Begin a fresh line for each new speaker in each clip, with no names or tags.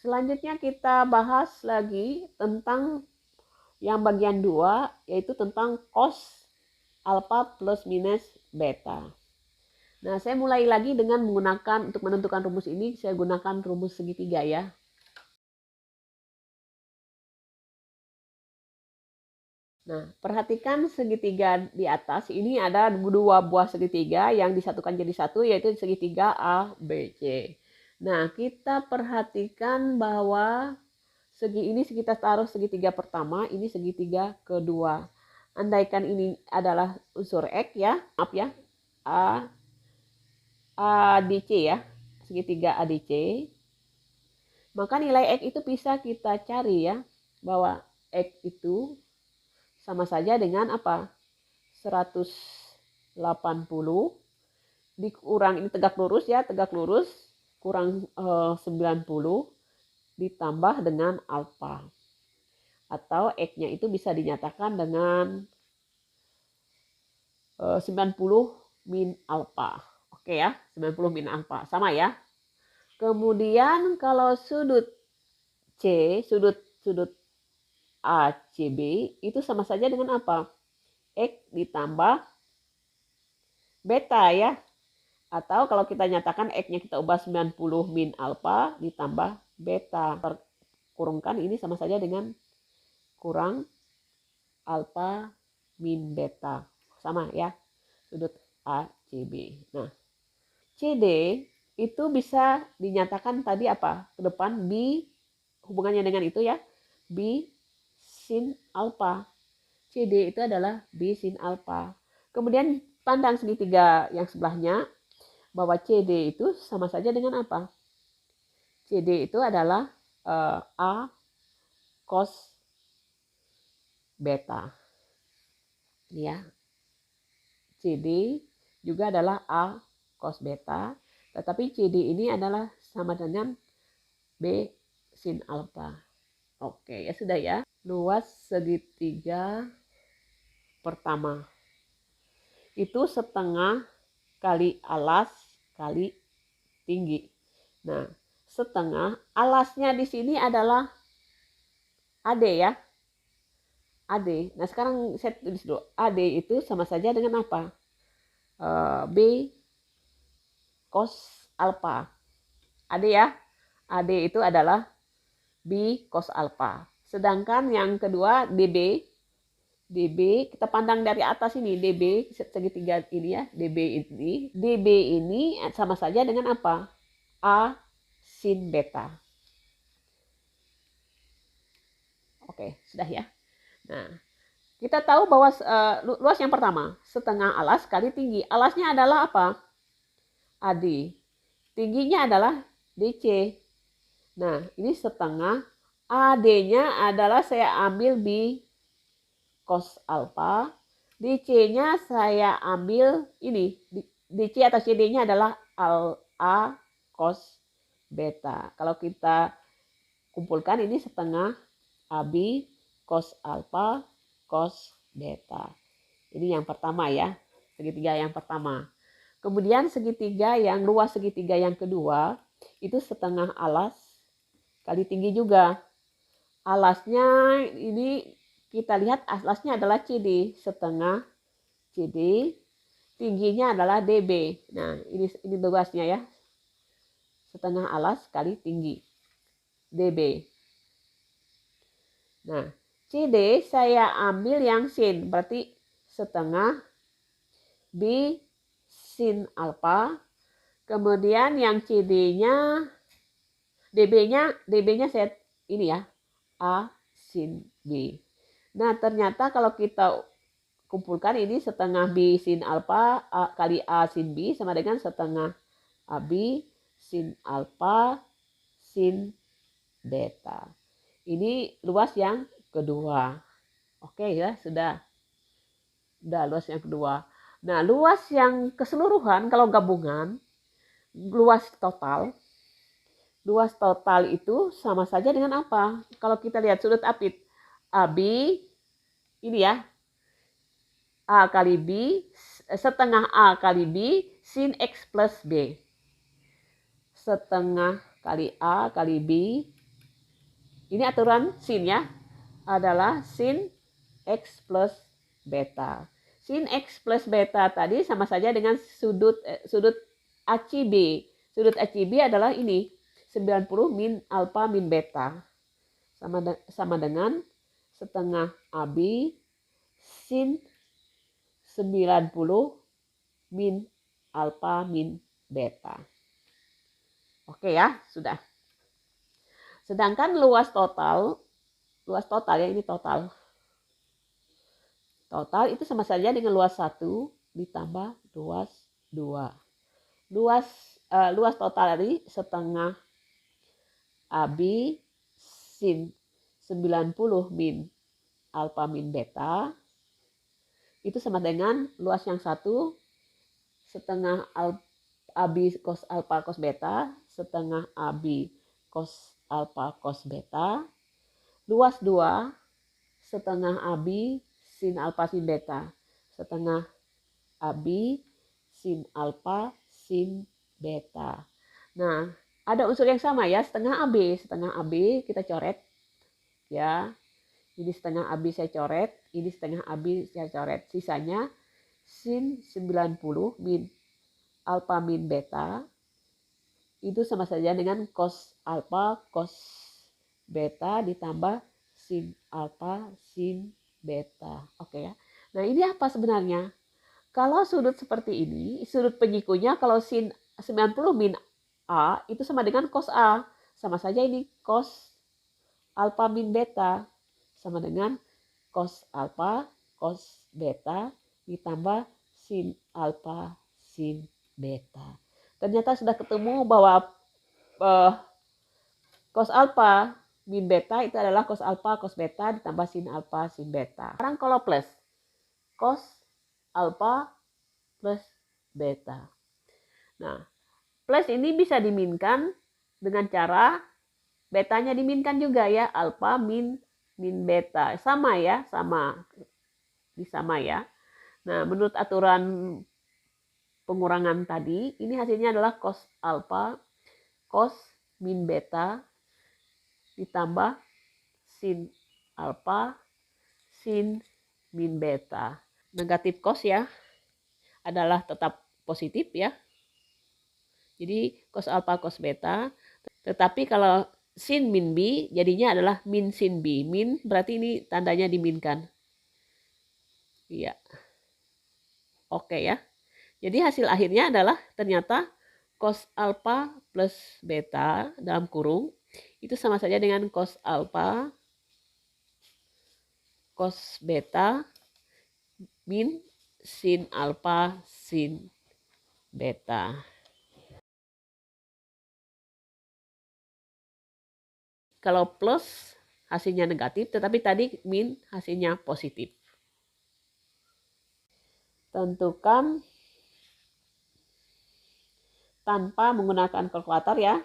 Selanjutnya kita bahas lagi tentang yang bagian 2, yaitu tentang cos alfa plus minus beta. Nah, saya mulai lagi dengan menggunakan, untuk menentukan rumus ini, saya gunakan rumus segitiga ya. Nah, perhatikan segitiga di atas. Ini ada 2 buah segitiga yang disatukan jadi satu, yaitu segitiga A, B, C. Nah, kita perhatikan bahwa segi ini kita taruh segitiga pertama, ini segitiga kedua. Andaikan ini adalah unsur X ya, maaf ya, ADC ya, segitiga ADC. Maka nilai X itu bisa kita cari ya, bahwa X itu sama saja dengan apa? 180 dikurang, ini tegak lurus ya, tegak lurus, kurang 90 ditambah dengan alfa. Atau X-nya itu bisa dinyatakan dengan 90 min alfa. Oke ya, 90 min alfa. Sama ya. Kemudian kalau sudut C, sudut ACB itu sama saja dengan apa? X ditambah beta ya. Atau kalau kita nyatakan X-nya kita ubah 90 min alfa ditambah beta. Kurungkan ini sama saja dengan kurang alfa min beta. Sama ya, sudut ACB. Nah, CD itu bisa dinyatakan tadi apa? Ke depan B, hubungannya dengan itu ya, B sin alfa. CD itu adalah B sin alfa. Kemudian pandang segitiga yang sebelahnya, bahwa CD itu sama saja dengan apa? CD itu adalah A cos beta. Ya. CD juga adalah A cos beta, tetapi CD ini adalah sama dengan B sin alfa. Oke, ya sudah ya. Luas segitiga pertama itu setengah kali alas kali tinggi. Nah, setengah alasnya di sini adalah AD ya. AD. Nah, sekarang saya tulis dulu. AD itu sama saja dengan apa? B cos alfa. AD ya. AD itu adalah B cos alfa. Sedangkan yang kedua DB. DB kita pandang dari atas ini. DB segitiga ini ya. DB ini sama saja dengan apa? A sin beta. Oke, sudah ya. Nah, kita tahu bahwa luas yang pertama setengah alas kali tinggi. Alasnya adalah apa? AD. Tingginya adalah DC. Nah, ini setengah. AD-nya adalah saya ambil B cos alfa. DC-nya saya ambil ini. DC atau CD-nya adalah A cos beta. Kalau kita kumpulkan ini setengah AB cos alfa cos beta. Ini yang pertama ya, segitiga yang pertama. Kemudian segitiga yang luas segitiga yang kedua itu setengah alas kali tinggi juga. Alasnya ini kita lihat alasnya adalah CD, setengah CD, tingginya adalah DB. Nah, ini luasnya ya. Setengah alas kali tinggi DB. Nah, CD saya ambil yang sin, berarti setengah B sin alfa. Kemudian yang CD-nya, DB-nya saya ini ya, A sin B. Nah, ternyata kalau kita kumpulkan ini setengah B sin alfa kali A sin B sama dengan setengah AB sin alfa sin beta. Ini luas yang kedua. Oke ya, sudah. Udah luas yang kedua. Nah, luas yang keseluruhan kalau gabungan, luas total itu sama saja dengan apa? Kalau kita lihat sudut apit AB ini ya, A kali B, setengah A kali B sin X plus B. Setengah kali A kali B Ini aturan sin ya, adalah sin X plus beta. Sin X plus beta tadi sama saja dengan sudut ACB. Sudut ACB adalah ini, 90 min alfa min beta. Sama dengan setengah AB sin 90 min alfa min beta. Oke ya, sudah. Sedangkan luas total ya, ini total. Total itu sama saja dengan luas 1 ditambah luas 2. Luas total tadi setengah AB sin 90 min alfa min beta itu sama dengan luas yang satu setengah AB cos alfa cos beta setengah AB cos alfa cos beta. Luas 2 setengah AB sin alfa sin beta setengah AB sin alfa sin beta. Nah, ada unsur yang sama ya, setengah AB kita coret ya. Ini setengah AB saya coret, ini setengah AB saya coret. Sisanya sin 90 min alfa min beta itu sama saja dengan cos alfa cos beta ditambah sin alfa sin beta. Oke ya. Nah, ini apa sebenarnya? Kalau sudut seperti ini, sudut penyikunya kalau sin 90 min A itu sama dengan cos A. Sama saja ini cos alfa min beta sama dengan cos alfa cos beta ditambah sin alfa sin beta. Ternyata sudah ketemu bahwa cos alfa min beta itu adalah cos alfa cos beta ditambah sin alfa sin beta. Sekarang kalau plus, cos alfa plus beta. Nah, plus ini bisa diminkan dengan cara betanya diminkan juga ya, alfa min beta. Sama ya, sama ya. Nah, menurut aturan pengurangan tadi, ini hasilnya adalah cos alfa cos min beta ditambah sin alfa sin min beta. Negatif cos ya adalah tetap positif ya. Jadi cos alfa cos beta. Tetapi kalau sin min B jadinya adalah min sin B. Min berarti ini tandanya diminkan. Iya. Oke ya. Jadi hasil akhirnya adalah ternyata cos alfa plus beta dalam kurung itu sama saja dengan cos alfa cos beta min sin alfa sin beta. Kalau plus hasilnya negatif, tetapi tadi min hasilnya positif. Tentukan tanpa menggunakan kalkulator ya.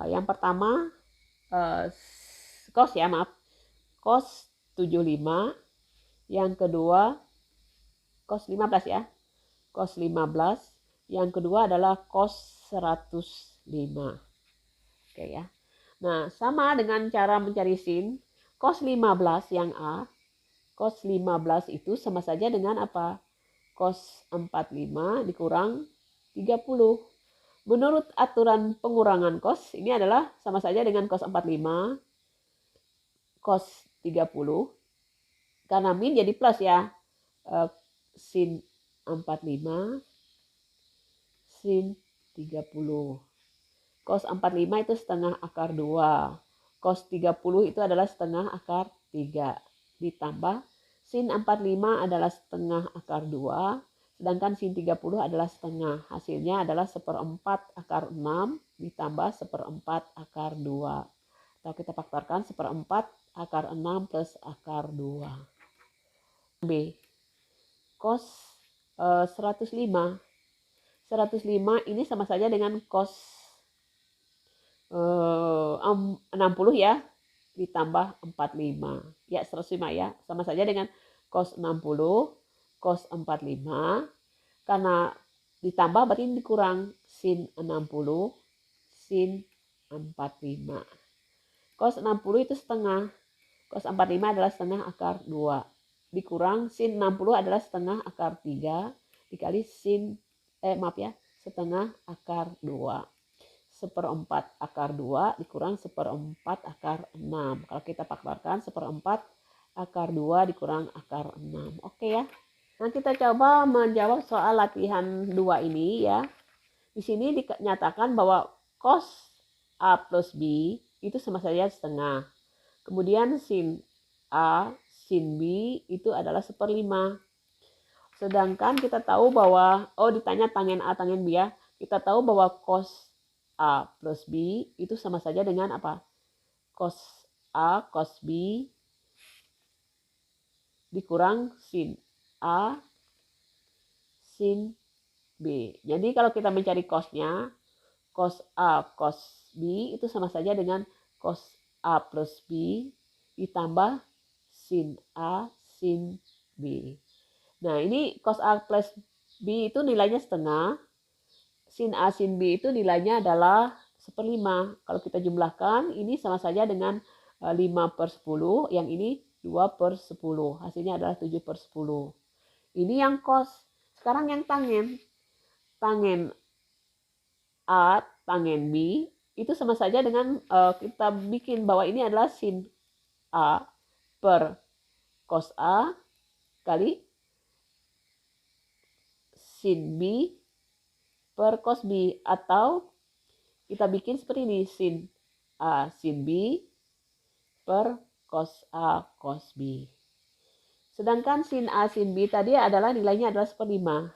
Yang pertama cos ya, maaf. Cos 75. Yang kedua cos 15 ya. Cos 15. Yang kedua adalah cos 105. Oke ya. Nah, sama dengan cara mencari sin, cos 15 yang A, cos 15 itu sama saja dengan apa? Cos 45 dikurang 30. Menurut aturan pengurangan cos, ini adalah sama saja dengan cos 45, cos 30. Karena min jadi plus ya. Sin 45, sin 30. Cos 45 itu setengah akar 2. Cos 30 itu adalah setengah akar 3. Ditambah sin 45 adalah setengah akar 2. Sedangkan sin 30 adalah setengah. Hasilnya adalah 1/4 akar 6 ditambah 1/4 akar 2. Atau kita faktorkan 1/4 akar 6 plus akar 2. B. Cos 105. 105 ini sama saja dengan cos 60 ya. ditambah 45. Ya, 105 ya. Sama saja dengan cos 60, cos 45. Karena ditambah berarti ini dikurang sin 60, sin 45. Cos 60 itu setengah. Cos 45 adalah setengah akar 2. Dikurang sin 60 adalah setengah akar 3. Dikali sin, setengah akar 2. 1/4 akar 2 dikurang 1/4 akar 6. Kalau kita pakarkan 1/4 akar 2 dikurang akar 6. Oke ya. Nah, kita coba menjawab soal latihan 2 ini ya. Di sini dinyatakan bahwa cos A plus B itu sama saja setengah. Kemudian sin A, sin B itu adalah 1/5. Sedangkan kita tahu bahwa, ditanya tangen A, tangen B ya. Kita tahu bahwa cos A plus B itu sama saja dengan apa? Cos A, cos B dikurang sin A, sin B. Jadi kalau kita mencari cosnya, cos A, cos B itu sama saja dengan cos A plus B ditambah sin A, sin B. Nah, ini cos A plus B itu nilainya setengah. Sin A, sin B itu nilainya adalah 1/5. Kalau kita jumlahkan, ini sama saja dengan 5/10. Yang ini 2/10. Hasilnya adalah 7/10. Ini yang cos. Sekarang yang tangen. Tangen A, tangen B, itu sama saja dengan kita bikin bahwa ini adalah sin A per cos A kali sin B per cos B, atau kita bikin seperti ini, sin A sin B per cos A cos B. Sedangkan sin A sin B tadi adalah nilainya adalah 1/5.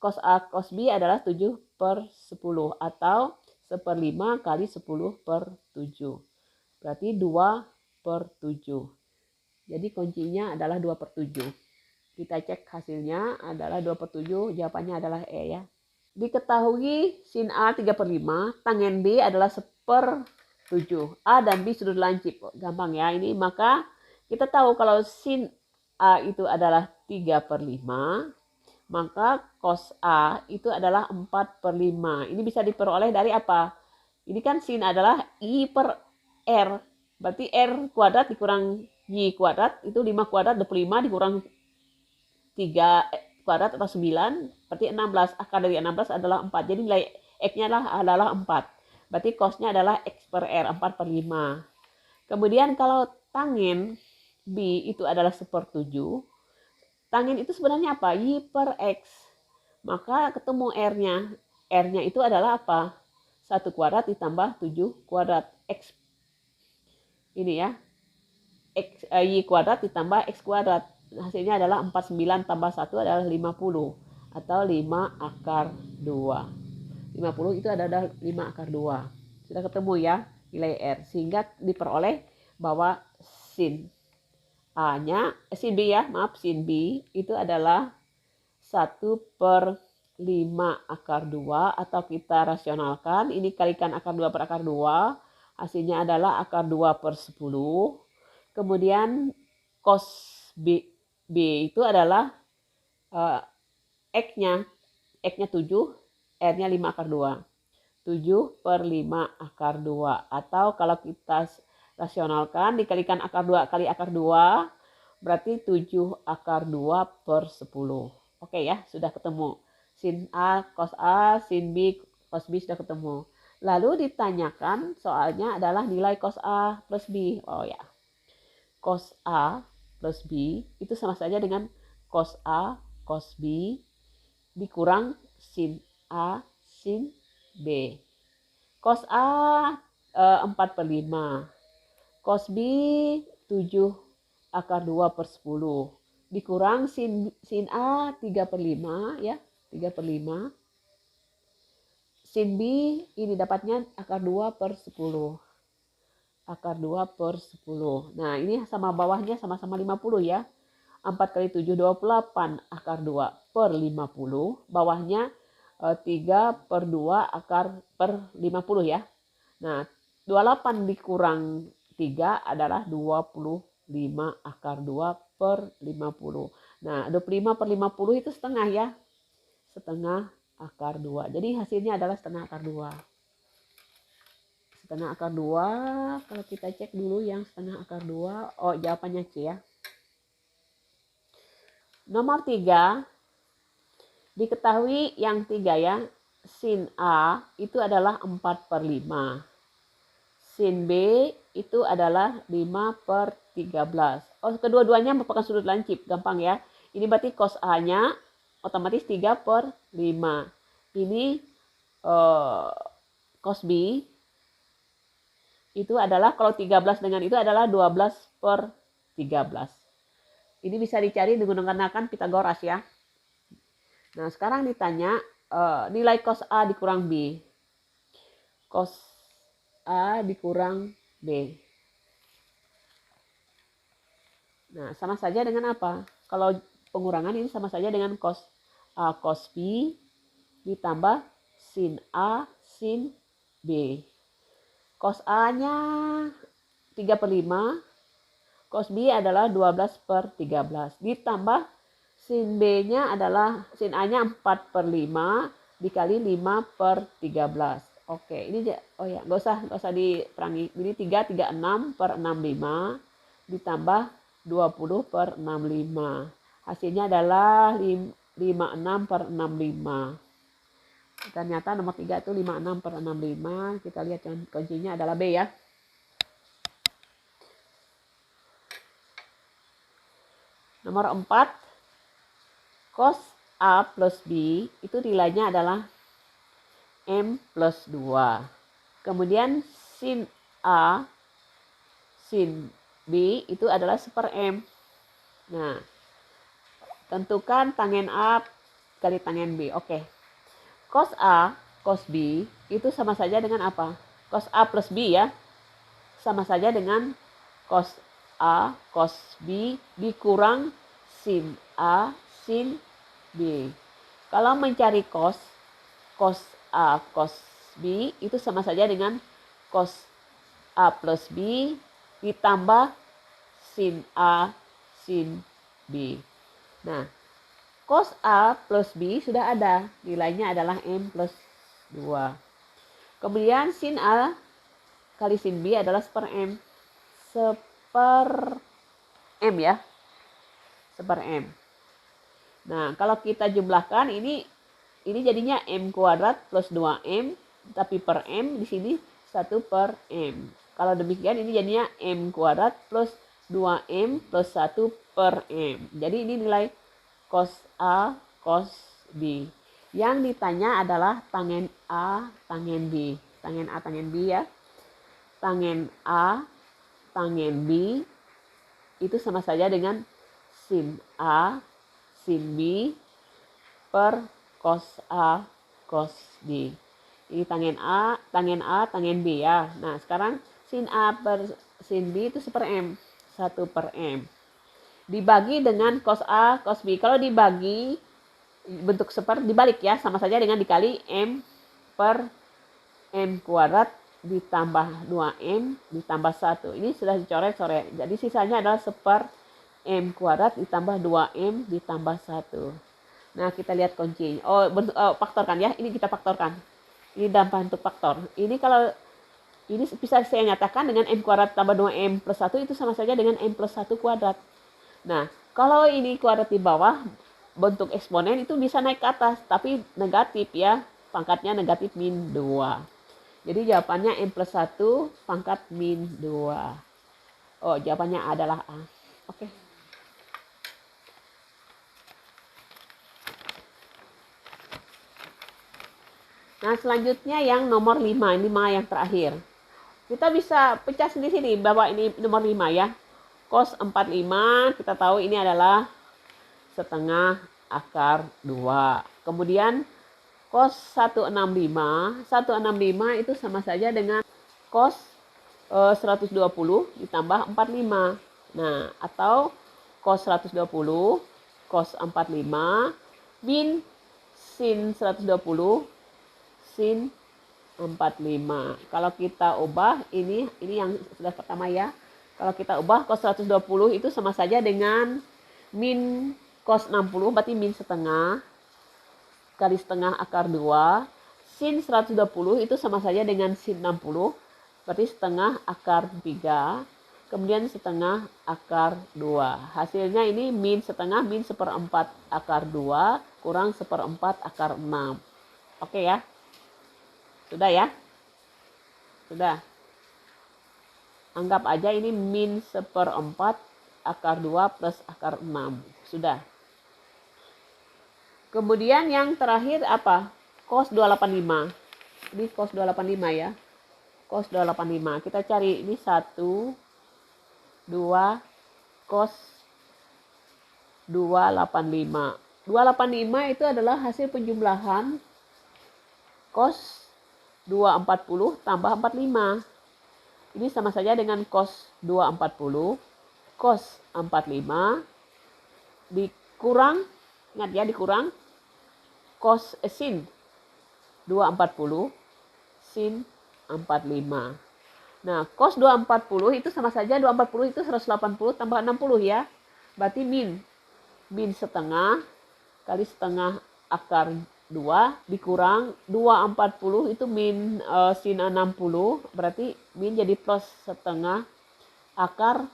Cos A cos B adalah 7/10 atau 1/5 kali 10/7. Berarti 2/7. Jadi kuncinya adalah 2/7. Kita cek hasilnya adalah 2/7, jawabannya adalah E ya. Diketahui sin A 3/5, tangen B adalah 1/7. A dan B sudut lancip. Gampang ya ini, maka kita tahu kalau sin A itu adalah 3/5, maka cos A itu adalah 4/5. Ini bisa diperoleh dari apa? Ini kan sin adalah I per R. Berarti R kuadrat dikurang Y kuadrat, itu 5 kuadrat 25 dikurang 3 kuadrat atau 9, berarti 16. Akar dari 16 adalah 4. Jadi nilai X-nya adalah 4. Berarti cos-nya adalah X per R, 4/5. Kemudian kalau tangen B itu adalah 1/7. Tangen itu sebenarnya apa? Y per X. Maka ketemu R-nya. R-nya itu adalah apa? 1 kuadrat ditambah 7 kuadrat. X. Ini ya. X, Y kuadrat ditambah X kuadrat. Hasilnya adalah 49 tambah 1 adalah 50. Atau 5 akar 2. 50 itu adalah 5 akar 2. Sudah ketemu ya nilai R. Sehingga diperoleh bahwa sin A-nya, sin B ya, sin B itu adalah 1/5 akar 2. Atau kita rasionalkan, ini kalikan akar 2 per akar 2. Hasilnya adalah akar 2/10. Kemudian cos B itu adalah X-nya 7, R-nya 5 akar 2. 7/5 akar 2. Atau kalau kita rasionalkan, dikalikan akar 2 kali akar 2, berarti 7 akar 2/10. Oke ya, sudah ketemu. Sin A, sin B, cos B sudah ketemu. Lalu ditanyakan soalnya adalah nilai cos A plus B. Oh ya, cos A plus B itu sama saja dengan cos A cos B dikurang sin A sin B. Cos A 4/5. Cos B 7 akar 2/10. Dikurang sin A 3/5 ya. 3/5. Sin B ini dapatnya akar 2/10. Akar 2/10. Nah, ini sama bawahnya sama-sama 50 ya. 4 kali 7, 28 akar 2/50. Bawahnya 3/2 akar per 50 ya. Nah, 28 dikurang 3 adalah 25 akar 2 per 50. Nah, 25 per 50 itu setengah ya. Setengah akar 2. Jadi hasilnya adalah setengah akar 2. Setengah akar 2, kalau kita cek dulu yang setengah akar 2. Oh, jawabannya C ya. Nomor 3, diketahui yang 3 ya. Sin A itu adalah 4 per 5. Sin B itu adalah 5 per 13. Oh, kedua-duanya merupakan sudut lancip. Gampang ya. Ini berarti cos A-nya otomatis 3 per 5. Ini cos B itu adalah, kalau 13 dengan itu adalah 12 per 13. Ini bisa dicari menggunakan Pitagoras ya. Nah, sekarang ditanya nilai cos A dikurang B. Cos A dikurang B. Nah, sama saja dengan apa? Kalau pengurangan ini sama saja dengan cos A cos B ditambah sin A sin B. Cos A-nya 3 per 5. Cos B adalah 12 per 13. Ditambah sin B-nya adalah, sin A-nya 4 per 5 dikali 5 per 13. Oke, ini oh ya, nggak usah diperangi. Ini 3 6 per 65 ditambah 20 per 65. Hasilnya adalah 56 per 65. Ternyata nomor 3 itu 56 per 65. Kita lihat kuncinya adalah B ya. Nomor 4, cos A plus B itu nilainya adalah M plus 2. Kemudian sin A, sin B itu adalah 1 per M. Nah, tentukan tangen A kali tangen B. Oke. Cos A, cos B itu sama saja dengan apa? Cos A plus B ya. Sama saja dengan cos A, cos B dikurang sin A, sin B. Kalau mencari cos A, cos B itu sama saja dengan cos A plus B ditambah sin A, sin B. Nah, cos A plus B sudah ada. Nilainya adalah M plus 2. Kemudian sin A kali sin B adalah 1 per M. 1 per M ya. 1 per M. Nah, kalau kita jumlahkan ini jadinya M kuadrat plus 2M. Tapi per M di sini 1 per M. Kalau demikian ini jadinya M kuadrat plus 2M plus 1 per M. Jadi ini nilai cos A, cos B. Yang ditanya adalah tangen A, tangen B. Tangen A, tangen B ya. Tangen A, tangen B itu sama saja dengan sin A, sin B per cos A, cos B. Ini tangen A, tangen B ya. Nah, sekarang sin A per sin B itu 1 per M. 1 per M. Dibagi dengan cos A, cos B. Kalau dibagi bentuk seper dibalik ya, sama saja dengan dikali M per M kuadrat ditambah 2M ditambah 1. Ini sudah dicoret-coret. Jadi sisanya adalah 1 per M kuadrat ditambah 2M ditambah 1. Nah, kita lihat kuncinya. Faktorkan ya. Ini kita faktorkan. Ini dalam bentuk faktor. Ini kalau ini bisa saya nyatakan dengan M kuadrat tambah 2M plus 1 itu sama saja dengan M plus 1 kuadrat. Nah, kalau ini kuadrat di bawah, bentuk eksponen itu bisa naik ke atas, tapi negatif ya, pangkatnya negatif min 2. Jadi jawabannya M plus 1 pangkat min 2. Oh, jawabannya adalah A. Oke. Nah, selanjutnya yang nomor 5, 5 yang terakhir. Kita bisa pecah sendiri sini bahwa ini nomor 5 ya. Cos 45 kita tahu ini adalah setengah akar 2. Kemudian cos 165 itu sama saja dengan cos 120 ditambah 45. Nah, atau cos 120 cos 45 min sin 120 sin 45. Kalau kita ubah ini yang sudah pertama ya. Kalau kita ubah cos 120 itu sama saja dengan min cos 60, berarti min setengah kali setengah akar 2. Sin 120 itu sama saja dengan sin 60, berarti setengah akar 3. Kemudian setengah akar 2. Hasilnya ini min setengah min seperempat akar 2 kurang seperempat akar 6. Oke ya. Sudah ya? Sudah. Anggap aja ini min seperempat akar 2 plus akar 6. Sudah. Kemudian yang terakhir apa? Cos 285. Ini cos 285 ya. Cos 285. Kita cari ini 1, 2, cos 285. 285 itu adalah hasil penjumlahan cos 240 tambah 45. Ini sama saja dengan cos 240, cos 45 dikurang, ingat ya, dikurang cos sin 240 sin 45. Nah, cos 240 itu sama saja 240 itu 180 tambah 60 ya. Berarti min setengah kali setengah akar 2 dikurang 240 itu min sin 60, berarti min jadi plus setengah akar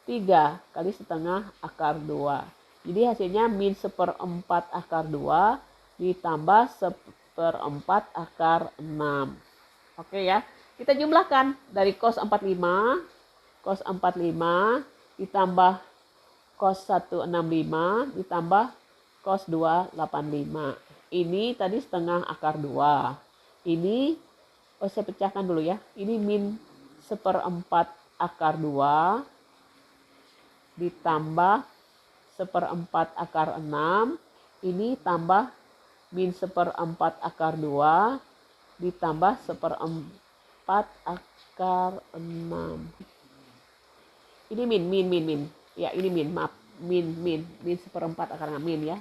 3 kali setengah akar 2. Jadi hasilnya min seperempat akar 2 ditambah seperempat akar 6. Oke ya, kita jumlahkan dari cos 45 ditambah cos 165 ditambah cos 285. Ini tadi setengah akar 2. Ini saya pecahkan dulu ya. Ini min seperempat akar 2 ditambah seperempat akar 6. Ini tambah min seperempat akar 2 ditambah seperempat akar 6. Ini min. Ya, ini min, maaf. Min seperempat akar 6 min ya.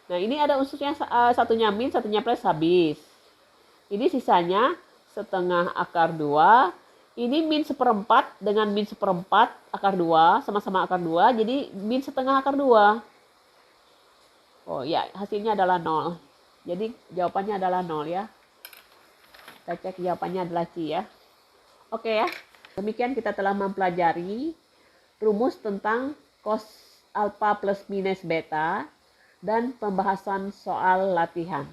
Nah, ini ada unsurnya satunya min, satunya plus, habis. Ini sisanya setengah akar 2. Ini min seperempat dengan min seperempat akar 2, sama-sama akar 2, jadi min setengah akar 2. Oh ya, hasilnya adalah 0. Jadi jawabannya adalah 0 ya. Kita cek jawabannya adalah C ya. Oke ya. Demikian kita telah mempelajari rumus tentang cos alfa plus minus beta dan pembahasan soal latihan.